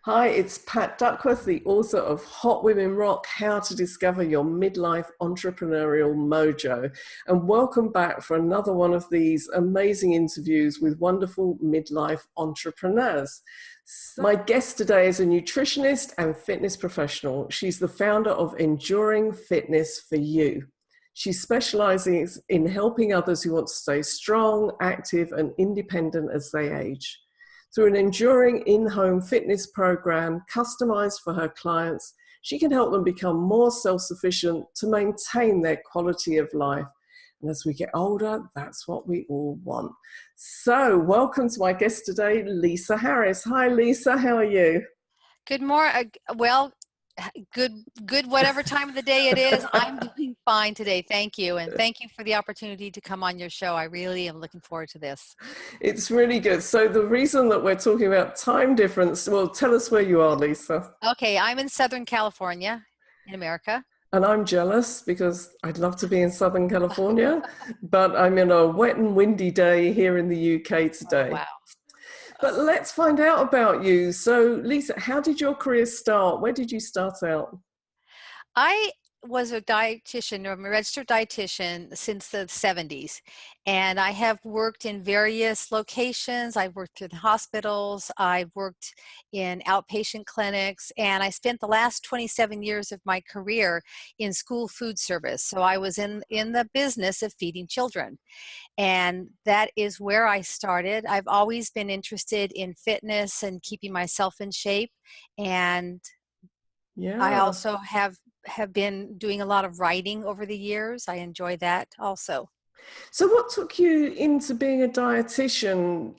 Hi, it's Pat Duckworth, the author of Hot Women Rock, How to Discover Your Midlife Entrepreneurial Mojo. And welcome back for another one of these amazing interviews with wonderful midlife entrepreneurs. My guest today is a nutritionist and fitness professional. She's the founder of Enduring Fitness for You. She specializes in helping others who want to stay strong, active, and independent as they age. Through an enduring in-home fitness program customized for her clients, she can help them become more self-sufficient to maintain their quality of life. And as we get older, that's what we all want. So welcome to my guest today, Lisa Harris. Hi, Lisa. How are you? Good morning. Good, whatever time of the day it is. I'm doing fine today. Thank you. And thank you for the opportunity to come on your show. I really am looking forward to this. It's really good. So the reason that we're talking about time difference, well, tell us where you are, Lisa. Okay, I'm in Southern California in America. And I'm jealous because I'd love to be in Southern California, but I'm in a wet and windy day here in the UK Oh, today. wow. But let's find out about you. So, Lisa, how did your career start? Where did you start out? I was a dietitian, or I'm a registered dietitian since the 70s. And I have worked in various locations. I've worked in hospitals. I've worked in outpatient clinics. And I spent the last 27 years of my career in school food service. So I was in the business of feeding children. And that is where I started. I've always been interested in fitness and keeping myself in shape. And I Yeah. also have been doing a lot of writing over the years. I enjoy that also. So, what took you into being a dietitian?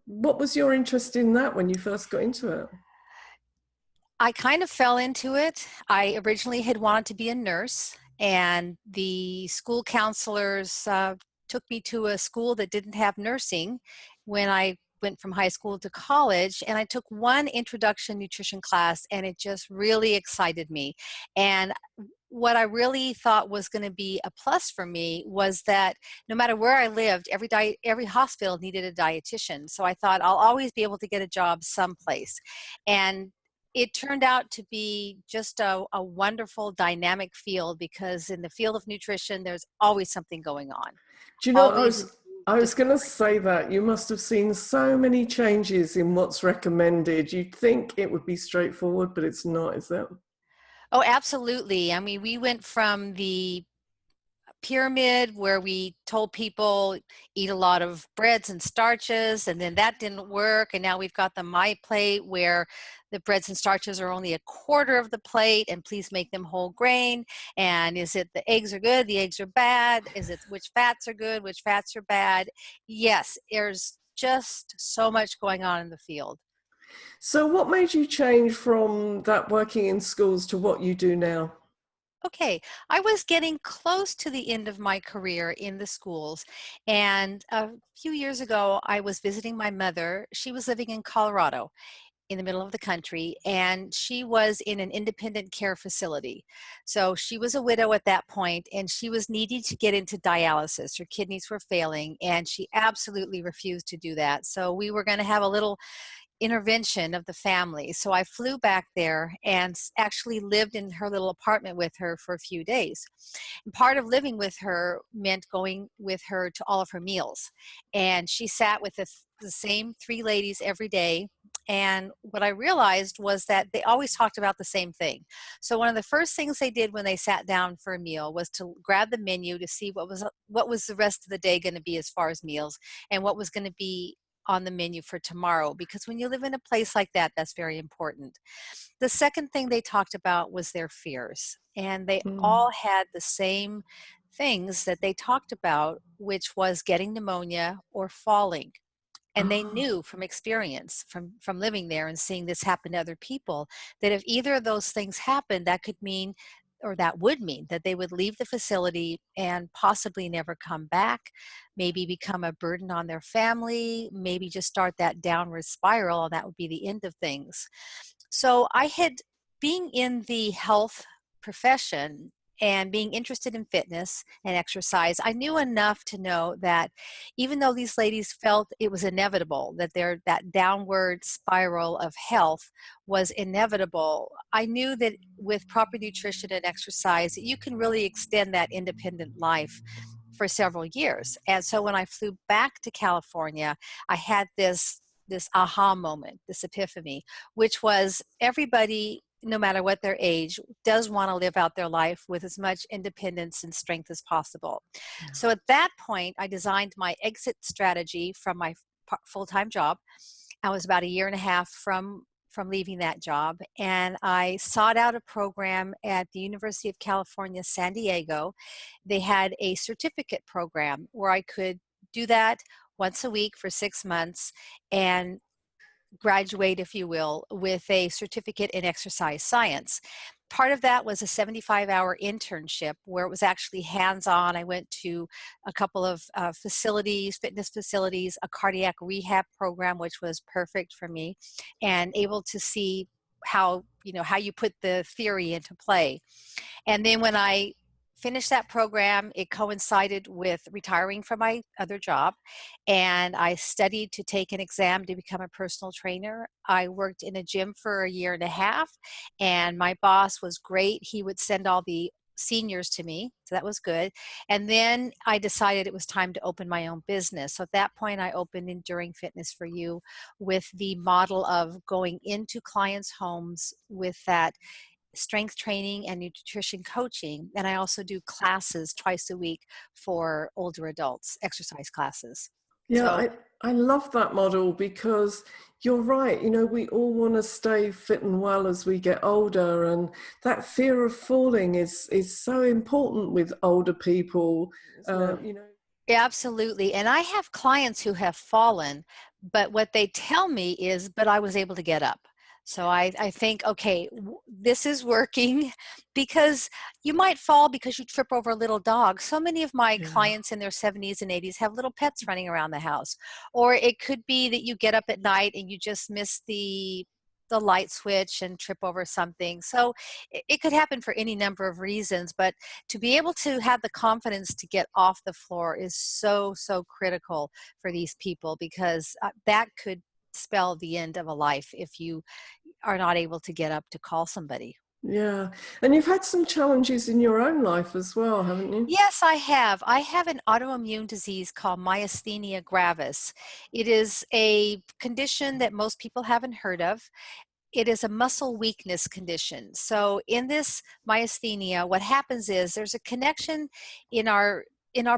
What was your interest in that when you first got into it? I kind of fell into it. I originally had wanted to be a nurse, and the school counselors took me to a school that didn't have nursing when I went from high school to college. And I took one introduction nutrition class, and it just really excited me. And what I really thought was going to be a plus for me was that no matter where I lived, every hospital needed a dietitian. So I thought I'll always be able to get a job someplace. And it turned out to be just a wonderful dynamic field, because in the field of nutrition, there's always something going on, Do you know, always a new I was going to discovery. say that you must have seen so many changes in what's recommended. You'd think it would be straightforward, but it's not, is it? Oh, absolutely. I mean, we went from the pyramid where we told people eat a lot of breads and starches, and then that didn't work, and now we've got the my plate where the breads and starches are only a quarter of the plate, and please make them whole grain. And is it the eggs are good, the eggs are bad? Is it which fats are good, which fats are bad? Yes, there's just so much going on in the field. So, what made you change from that working in schools to what you do now? Okay, I was getting close to the end of my career in the schools, and a few years ago, I was visiting my mother. She was living in Colorado, in the middle of the country, and she was in an independent care facility. So she was a widow at that point, and she was needing to get into dialysis. Her kidneys were failing, and she absolutely refused to do that. So we were going to have a little intervention of the family. So I flew back there and actually lived in her little apartment with her for a few days. And part of living with her meant going with her to all of her meals. And she sat with the same three ladies every day. And what I realized was that they always talked about the same thing. So one of the first things they did when they sat down for a meal was to grab the menu to see what was the rest of the day going to be as far as meals, and what was going to be on the menu for tomorrow, because when you live in a place like that, that's very important. The second thing they talked about was their fears, and they Mm. all had the same things that they talked about, which was getting pneumonia or falling. And they Ah, knew from experience, from living there and seeing this happen to other people, that if either of those things happened, that could mean, or that would mean, that they would leave the facility and possibly never come back, maybe become a burden on their family, maybe just start that downward spiral, and that would be the end of things. So being in the health profession, and being interested in fitness and exercise, I knew enough to know that even though these ladies felt it was inevitable, that that downward spiral of health was inevitable, I knew that with proper nutrition and exercise, you can really extend that independent life for several years. And so when I flew back to California, I had this aha moment, this epiphany, which was everybody, no matter what their age, does want to live out their life with as much independence and strength as possible. So at that point, I designed my exit strategy from my full-time job. I was about a year and a half from leaving that job, and I sought out a program at the University of California, San Diego. They had a certificate program where I could do that once a week for 6 months and graduate, if you will, with a certificate in exercise science. Part of that was a 75-hour internship where it was actually hands-on. I went to a couple of facilities, fitness facilities, a cardiac rehab program, which was perfect for me, and able to see how you put the theory into play. And then when I finished that program, it coincided with retiring from my other job, and I studied to take an exam to become a personal trainer. I worked in a gym for a year and a half, and my boss was great. He would send all the seniors to me, so that was good. And then I decided it was time to open my own business. So at that point, I opened Enduring Fitness for You with the model of going into clients' homes with that strength training and nutrition coaching. And I also do classes twice a week for older adults, exercise classes. Yeah, So I love that model because you're right. You know, we all want to stay fit and well as we get older, and that fear of falling is so important with older people, isn't it? You know. absolutely. And I have clients who have fallen, but what they tell me is, but I was able to get up. So I think, okay, this is working because you might fall because you trip over a little dog. So many of my Yeah. clients in their 70s and 80s have little pets running around the house. Or it could be that you get up at night and you just miss the light switch and trip over something. So it could happen for any number of reasons, but to be able to have the confidence to get off the floor is so, so critical for these people, because that could spell the end of a life if you are not able to get up to call somebody. Yeah. And you've had some challenges in your own life as well, haven't you? Yes, I have. I have an autoimmune disease called myasthenia gravis. It is a condition that most people haven't heard of. It is a muscle weakness condition. So in this myasthenia, what happens is there's a connection in our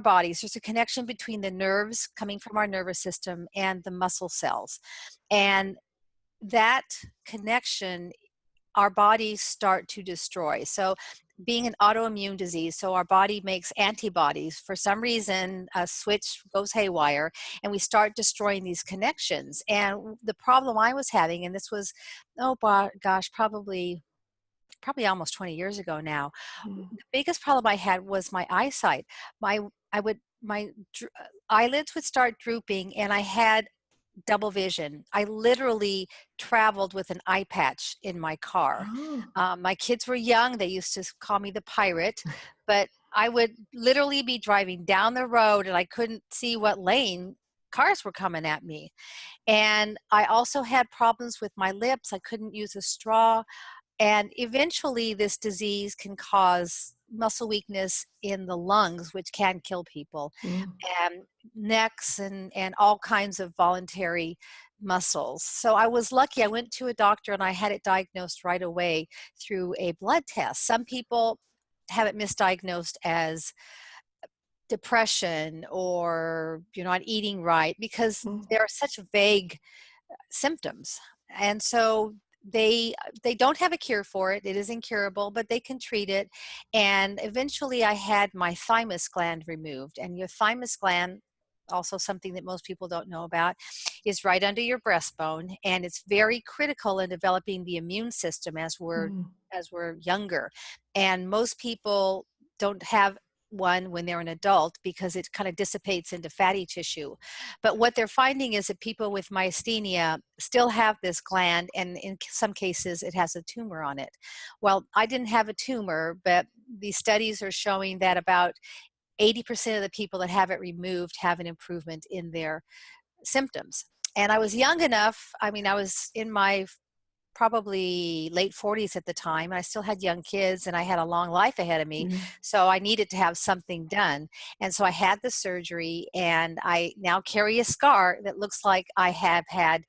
bodies. There's a connection between the nerves coming from our nervous system and the muscle cells. And that connection, our bodies start to destroy. So being an autoimmune disease, so our body makes antibodies. For some reason, a switch goes haywire and we start destroying these connections. And the problem I was having, and this was, gosh, probably almost 20 years ago now, Mm. the biggest problem I had was my eyesight. My eyelids would start drooping and I had double vision. I literally traveled with an eye patch in my car. Oh. My kids were young. They used to call me the pirate, but I would literally be driving down the road and I couldn't see what lane cars were coming at me. And I also had problems with my lips. I couldn't use a straw. And eventually, this disease can cause muscle weakness in the lungs, which can kill people, Mm. and necks and all kinds of voluntary muscles. So I was lucky. I went to a doctor and I had it diagnosed right away through a blood test. Some people have it misdiagnosed as depression or you're not eating right because Mm. there are such vague symptoms. And so they don't have a cure for it. It is incurable, but they can treat it. And eventually I had my thymus gland removed. And your thymus gland, also something that most people don't know about, is right under your breastbone, and it's very critical in developing the immune system as we're Mm. younger. And most people don't have one when they're an adult because it kind of dissipates into fatty tissue. But what they're finding is that people with myasthenia still have this gland, and in some cases it has a tumor on it. Well, I didn't have a tumor, but these studies are showing that about 80% of the people that have it removed have an improvement in their symptoms. And I was young enough, I mean, I was in my probably late 40s at the time. I still had young kids and I had a long life ahead of me. Yeah. So I needed to have something done. And so I had the surgery, and I now carry a scar that looks like I have had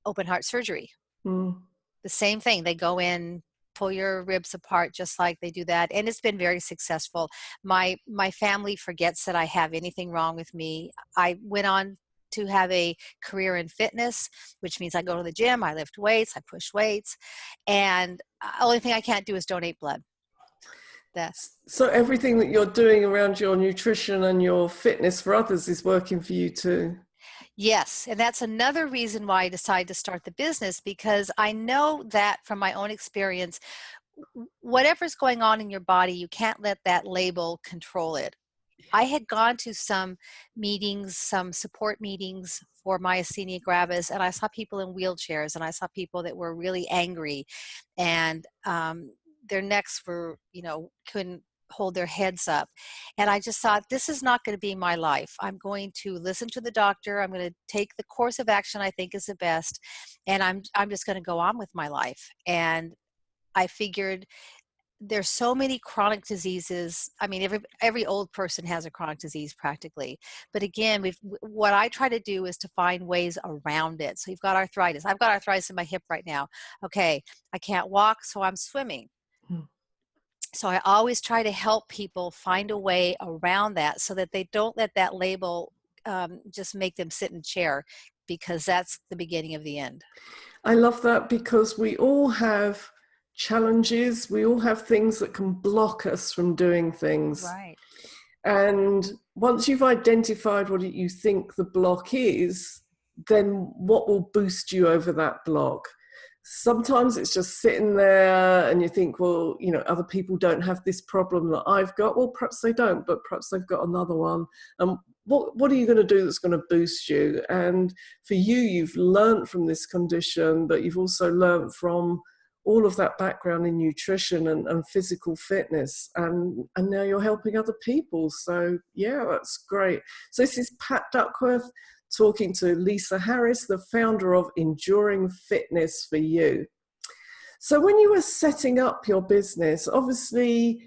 open heart surgery. Mm. The same thing. They go in, pull your ribs apart just like they do that. And it's been very successful. My family forgets that I have anything wrong with me. I went on to have a career in fitness, which means I go to the gym, I lift weights, I push weights, and the only thing I can't do is donate blood. So everything that you're doing around your nutrition and your fitness for others is working for you too? Yes, and that's another reason why I decided to start the business, because I know that from my own experience, whatever's going on in your body, you can't let that label control it. I had gone to some meetings, some support meetings for myasthenia gravis, and I saw people in wheelchairs, and I saw people that were really angry, and their necks were, couldn't hold their heads up. And I just thought, this is not going to be my life. I'm going to listen to the doctor. I'm going to take the course of action I think is the best, and I'm just going to go on with my life. And I figured, there's so many chronic diseases. I mean, every old person has a chronic disease practically. But again, what I try to do is to find ways around it. So you've got arthritis. I've got arthritis in my hip right now. Okay, I can't walk, so I'm swimming. Hmm. So I always try to help people find a way around that so that they don't let that label just make them sit in a chair, because that's the beginning of the end. I love that, because we all have challenges. We all have things that can block us from doing things. Right. And once you've identified what you think the block is, then what will boost you over that block? Sometimes it's just sitting there and you think, well, other people don't have this problem that I've got. Well, perhaps they don't, but perhaps they've got another one. And what are you going to do that's going to boost you? And for you, you've learned from this condition, but you've also learned from all of that background in nutrition and physical fitness, and now you're helping other people. So yeah, that's great. So this is Pat Duckworth talking to Lisa Harris, the founder of Enduring Fitness for You. So when you were setting up your business, obviously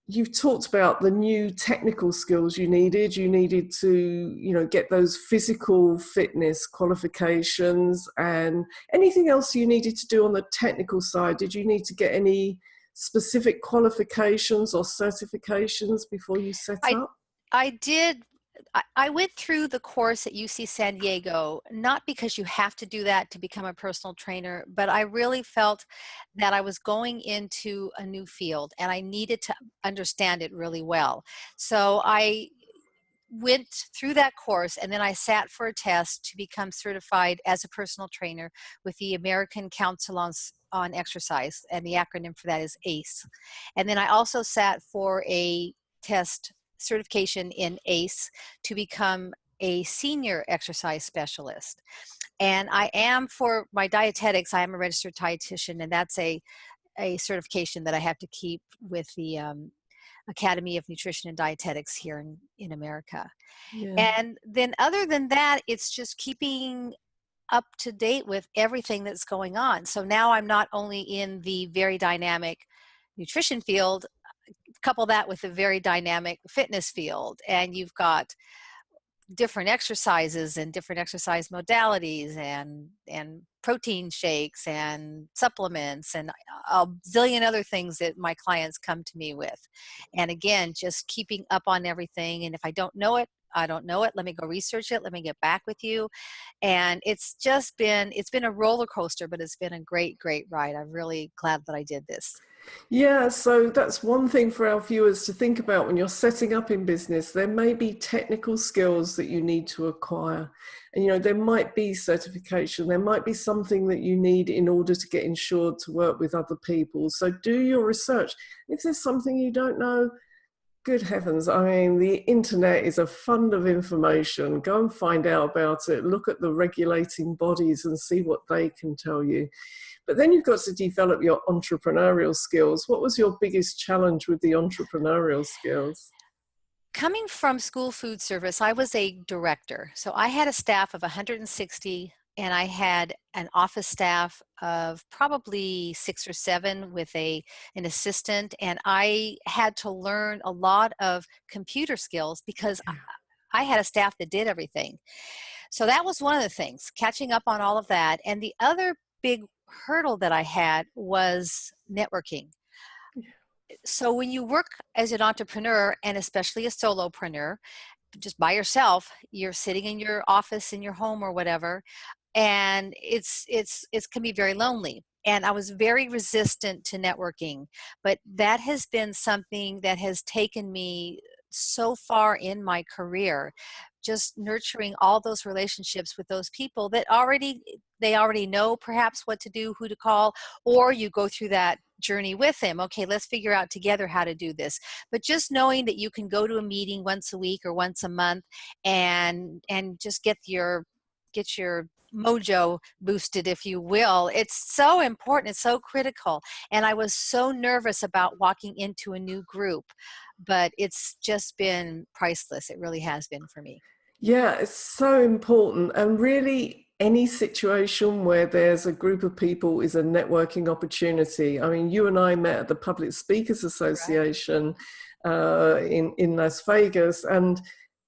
you've talked about the new technical skills you needed. You needed to, get those physical fitness qualifications, and anything else you needed to do on the technical side. Did you need to get any specific qualifications or certifications before you set up? I did. I went through the course at UC San Diego, not because you have to do that to become a personal trainer, but I really felt that I was going into a new field and I needed to understand it really well. So I went through that course, and then I sat for a test to become certified as a personal trainer with the American Council on Exercise, and the acronym for that is ACE. And then I also sat for a test certification in ACE to become a senior exercise specialist. And I am, for my dietetics, I am a registered dietitian, and that's a certification that I have to keep with the Academy of Nutrition and Dietetics here in America. Yeah. And then other than that, it's just keeping up to date with everything that's going on. So now I'm not only in the very dynamic nutrition field, couple that with a very dynamic fitness field, and you've got different exercises and different exercise modalities and protein shakes and supplements and a zillion other things that my clients come to me with. And again, just keeping up on everything. And if I don't know it, I don't know it. Let me go research it. Let me get back with you. And it's been a roller coaster, but it's been a great, great ride. I'm really glad that I did this. Yeah, so that's one thing for our viewers to think about when you're setting up in business. There may be technical skills that you need to acquire. And, there might be certification. There might be something that you need in order to get insured to work with other people. So do your research. If there's something you don't know, Good heavens. I mean, the internet is a fund of information. Go and find out about it. Look at the regulating bodies and see what they can tell you. But then you've got to develop your entrepreneurial skills. What was your biggest challenge with the entrepreneurial skills? Coming from school food service, I was a director. So I had a staff of 160, and I had an office staff of probably 6 or 7 with an assistant. And I had to learn a lot of computer skills because I had a staff that did everything. So that was one of the things, catching up on all of that. And the other big hurdle that I had was networking. So when you work as an entrepreneur, and especially a solopreneur, just by yourself, you're sitting in your office in your home or whatever, and it can be very lonely. And I was very resistant to networking, but that has been something that has taken me so far in my career, just nurturing all those relationships with those people that they already know perhaps what to do, who to call, or you go through that journey with them. Okay, let's figure out together how to do this. But just knowing that you can go to a meeting once a week or once a month and just get your mojo boosted, if you will. It's so important. It's so critical. And I was so nervous about walking into a new group, but it's just been priceless. It really has been for me. Yeah, it's so important. And really, any situation where there's a group of people is a networking opportunity. I mean, you and I met at the Public Speakers Right. Association in Las Vegas. And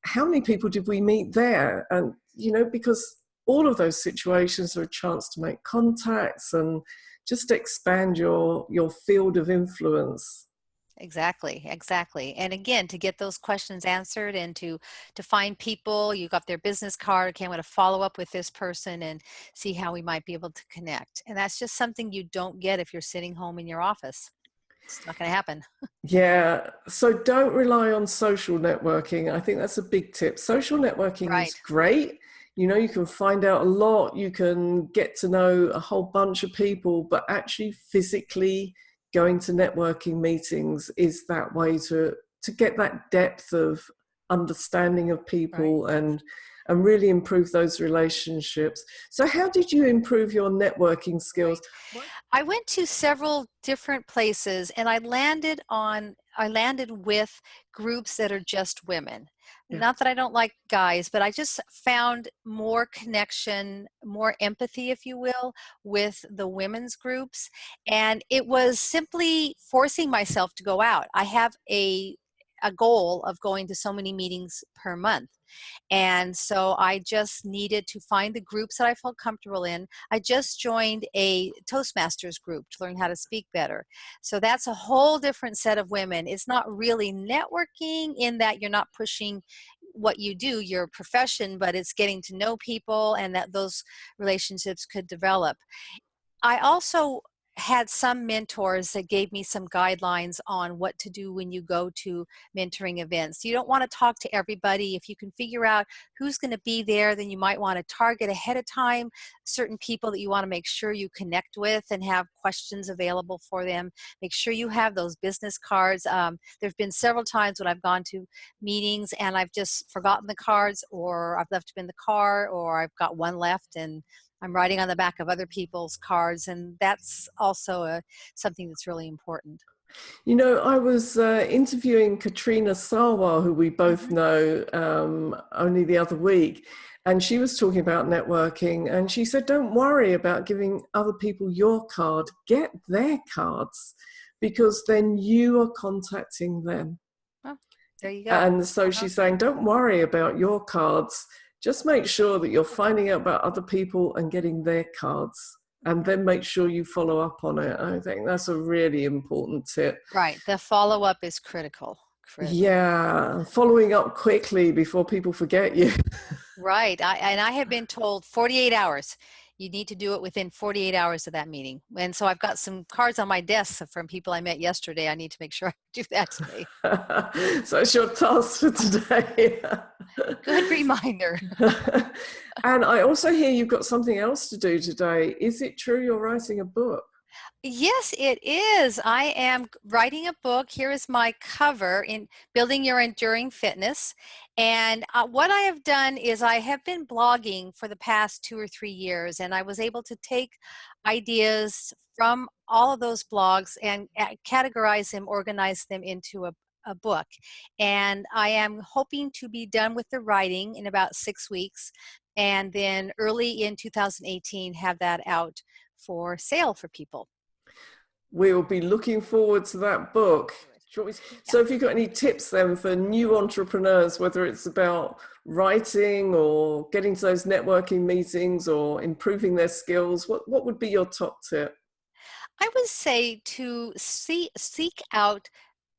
how many people did we meet there? And, because all of those situations are a chance to make contacts and just expand your field of influence. Exactly. And again, to get those questions answered and to find people, you got their business card, okay, I'm going to follow up with this person and see how we might be able to connect. And that's just something you don't get if you're sitting home in your office. It's not going to happen. Yeah, so don't rely on social networking. I think that's a big tip. Social networking is Right. great. You can find out a lot, you can get to know a whole bunch of people, but actually physically going to networking meetings is that way to get that depth of understanding of Right. people and really improve those relationships. So how did you improve your networking skills? Right. I went to several different places and I landed with groups that are just women. Yeah. Not that I don't like guys, but I just found more connection, more empathy, if you will, with the women's groups. And it was simply forcing myself to go out. I have a goal of going to so many meetings per month. And so I just needed to find the groups that I felt comfortable in. I just joined a Toastmasters group to learn how to speak better. So that's a whole different set of women. It's not really networking in that you're not pushing what you do, your profession, but it's getting to know people and that those relationships could develop. I also had some mentors that gave me some guidelines on what to do when you go to mentoring events. You don't want to talk to everybody. If you can figure out who's going to be there, then you might want to target ahead of time certain people that you want to make sure you connect with and have questions available for them. Make sure you have those business cards. There have been several times when I've gone to meetings and I've just forgotten the cards, or I've left them in the car, or I've got one left and I'm writing on the back of other people's cards, and that's also something that's really important. I was interviewing Katrina Sarwar, who we both Hmm. know, only the other week, and she was talking about networking, and she said, don't worry about giving other people your card, get their cards, because then you are contacting them. Oh, there you go. And so Uh-huh. she's saying, don't worry about your cards. Just make sure that you're finding out about other people and getting their cards, and then make sure you follow up on it. I think that's a really important tip. Right. The follow-up is critical. Critical. Yeah, following up quickly before people forget you. Right. I have been told 48 hours. You need to do it within 48 hours of that meeting. And so I've got some cards on my desk from people I met yesterday. I need to make sure I do that today. So it's your task for today. Good reminder. And I also hear you've got something else to do today. Is it true you're writing a book? Yes, it is. I am writing a book. Here is my cover in Building Your Enduring Fitness. And what I have done is I have been blogging for the past 2 or 3 years, and I was able to take ideas from all of those blogs and categorize them, organize them into a book. And I am hoping to be done with the writing in about 6 weeks, and then early in 2018 have that out for sale for people. We'll be looking forward to that book. Yeah. So if you've got any tips then for new entrepreneurs, whether it's about writing or getting to those networking meetings or improving their skills, what would be your top tip? I would say to seek out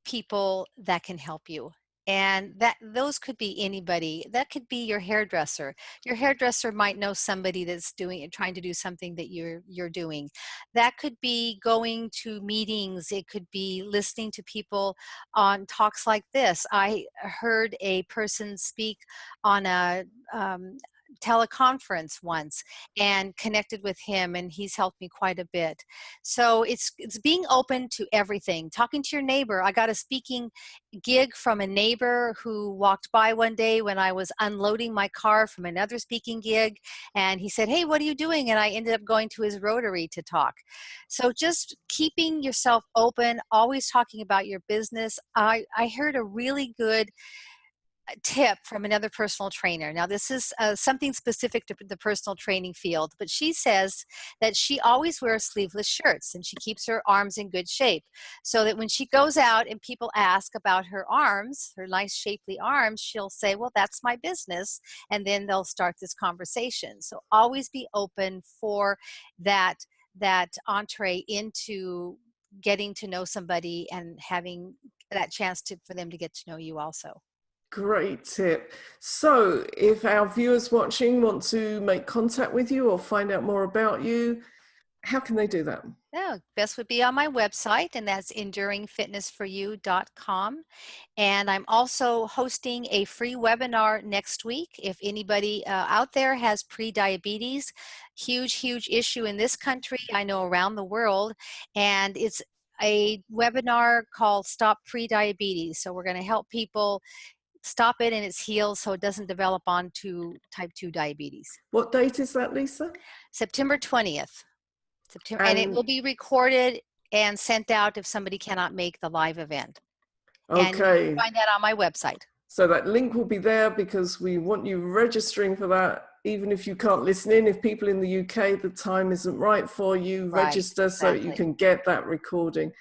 people that can help you. And that those could be anybody. That could be your hairdresser. Your hairdresser might know somebody that's trying to do something that you're doing. That could be going to meetings. It could be listening to people on talks like this. I heard a person speak on a teleconference once and connected with him, and he's helped me quite a bit. So it's being open to everything. Talking to your neighbor. I got a speaking gig from a neighbor who walked by one day when I was unloading my car from another speaking gig, and he said, "Hey, what are you doing?" And I ended up going to his Rotary to talk. So just keeping yourself open, always talking about your business. I heard a really good tip from another personal trainer. Now, this is something specific to the personal training field, but she says that she always wears sleeveless shirts and she keeps her arms in good shape so that when she goes out and people ask about her arms, her nice shapely arms, she'll say, "Well, that's my business." And then they'll start this conversation. So always be open for that entree into getting to know somebody and having that chance for them to get to know you also. Great tip. So if our viewers watching want to make contact with you or find out more about you, how can they do that? Yeah, best would be on my website, and that's enduringfitnessforyou.com. And I'm also hosting a free webinar next week. If anybody out there has pre-diabetes, huge issue in this country, I know around the world, and it's a webinar called Stop Pre-Diabetes. So we're going to help people stop it in its heels so it doesn't develop onto type 2 diabetes. What date is that, Lisa? September 20th. And it And will be recorded and sent out if somebody cannot make the live event. And you okay, can find that on my website. so that link will be there because we want you registering for that. Even if you can't listen in, if people in the UK, the time isn't right for you, Right, register so you exactly. can get that recording.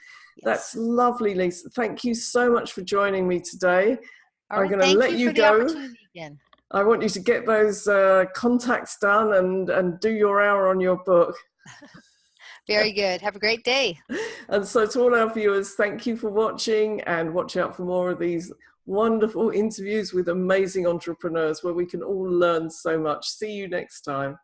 That's Yes. lovely, Lisa. Thank you so much for joining me today. All I'm right. going to Thank let you you for the go. opportunity again. I want you to get those contacts done and do your hour on your book. Very good. Have a great day. And so to all our viewers, thank you for watching, and watch out for more of these wonderful interviews with amazing entrepreneurs where we can all learn so much. See you next time.